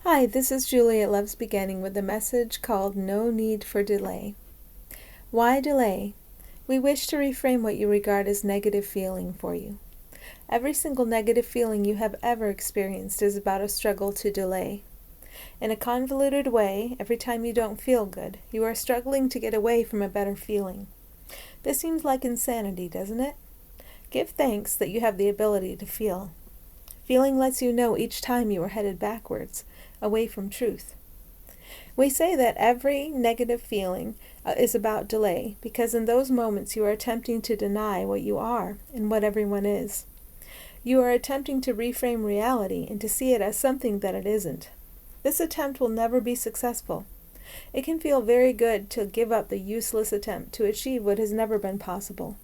Hi, this is Julie at Love's Beginning with a message called No Need for Delay. Why delay? We wish to reframe what you regard as negative feeling for you. Every single negative feeling you have ever experienced is about a struggle to delay. In a convoluted way, every time you don't feel good, you are struggling to get away from a better feeling. This seems like insanity, doesn't it? Give thanks that you have the ability to feel. Feeling lets you know each time you are headed backwards, away from truth. We say that every negative feeling is about delay because in those moments you are attempting to deny what you are and what everyone is. You are attempting to reframe reality and to see it as something that it isn't. This attempt will never be successful. It can feel very good to give up the useless attempt to achieve what has never been possible.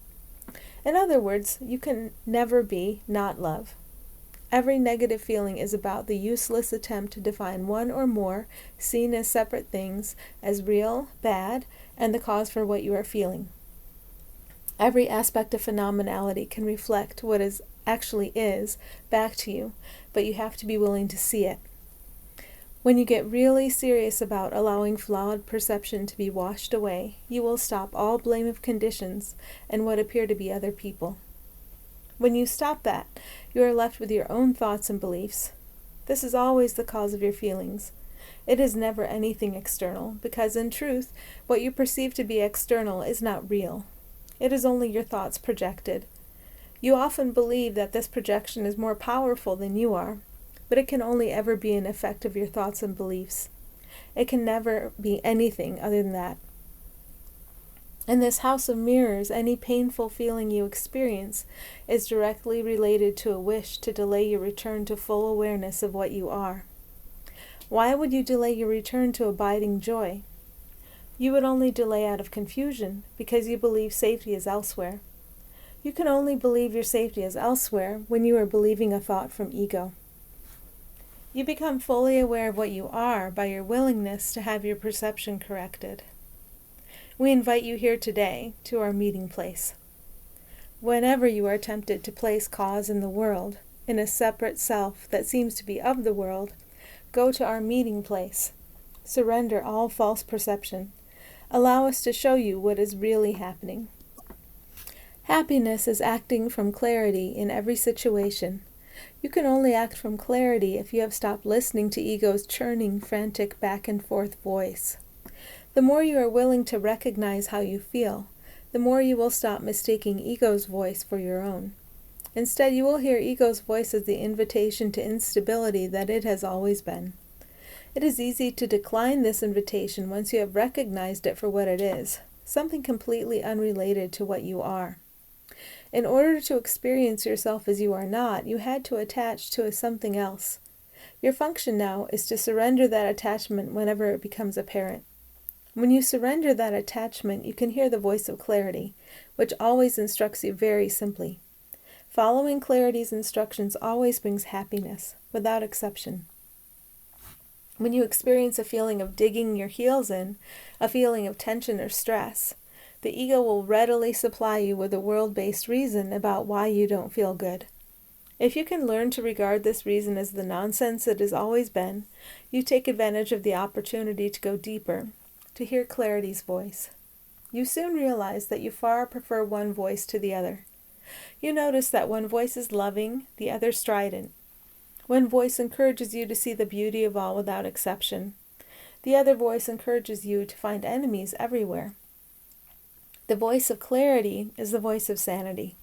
In other words, you can never be not love. Every negative feeling is about the useless attempt to define one or more seen as separate things as real, bad, and the cause for what you are feeling. Every aspect of phenomenality can reflect what actually is back to you, but you have to be willing to see it. When you get really serious about allowing flawed perception to be washed away, you will stop all blame of conditions and what appear to be other people. When you stop that, you are left with your own thoughts and beliefs. This is always the cause of your feelings. It is never anything external, because in truth, what you perceive to be external is not real. It is only your thoughts projected. You often believe that this projection is more powerful than you are, but it can only ever be an effect of your thoughts and beliefs. It can never be anything other than that. In this house of mirrors, any painful feeling you experience is directly related to a wish to delay your return to full awareness of what you are. Why would you delay your return to abiding joy? You would only delay out of confusion because you believe safety is elsewhere. You can only believe your safety is elsewhere when you are believing a thought from ego. You become fully aware of what you are by your willingness to have your perception corrected. We invite you here today to our meeting place. Whenever you are tempted to place cause in the world, in a separate self that seems to be of the world, go to our meeting place. Surrender all false perception. Allow us to show you what is really happening. Happiness is acting from clarity in every situation. You can only act from clarity if you have stopped listening to ego's churning, frantic, back and forth voice. The more you are willing to recognize how you feel, the more you will stop mistaking ego's voice for your own. Instead, you will hear ego's voice as the invitation to instability that it has always been. It is easy to decline this invitation once you have recognized it for what it is, something completely unrelated to what you are. In order to experience yourself as you are not, you had to attach to something else. Your function now is to surrender that attachment whenever it becomes apparent. When you surrender that attachment, you can hear the voice of clarity, which always instructs you very simply. Following clarity's instructions always brings happiness, without exception. When you experience a feeling of digging your heels in, a feeling of tension or stress, the ego will readily supply you with a world-based reason about why you don't feel good. If you can learn to regard this reason as the nonsense it has always been, you take advantage of the opportunity to go deeper, to hear clarity's voice. You soon realize that you far prefer one voice to the other. You notice that one voice is loving, the other strident. One voice encourages you to see the beauty of all without exception. The other voice encourages you to find enemies everywhere. The voice of clarity is the voice of sanity.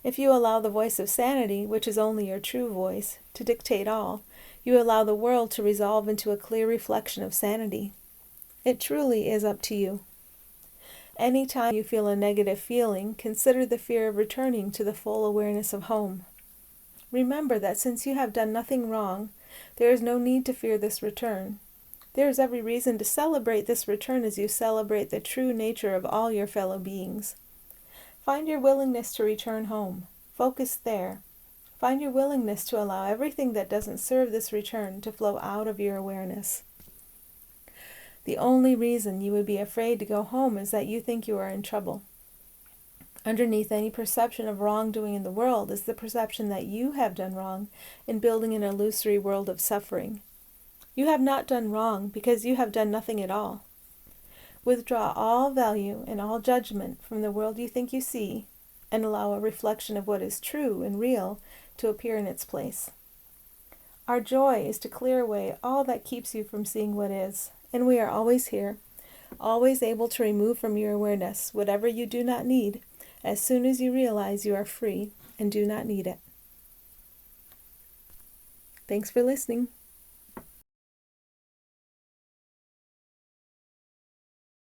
If you allow the voice of sanity, which is only your true voice, to dictate all, you allow the world to resolve into a clear reflection of sanity. It truly is up to you. Any time you feel a negative feeling, consider the fear of returning to the full awareness of home. Remember that since you have done nothing wrong, there is no need to fear this return. There is every reason to celebrate this return as you celebrate the true nature of all your fellow beings. Find your willingness to return home. Focus there. Find your willingness to allow everything that doesn't serve this return to flow out of your awareness. The only reason you would be afraid to go home is that you think you are in trouble. Underneath any perception of wrongdoing in the world is the perception that you have done wrong in building an illusory world of suffering. You have not done wrong because you have done nothing at all. Withdraw all value and all judgment from the world you think you see, and allow a reflection of what is true and real to appear in its place. Our joy is to clear away all that keeps you from seeing what is, and we are always here, always able to remove from your awareness whatever you do not need as soon as you realize you are free and do not need it. Thanks for listening.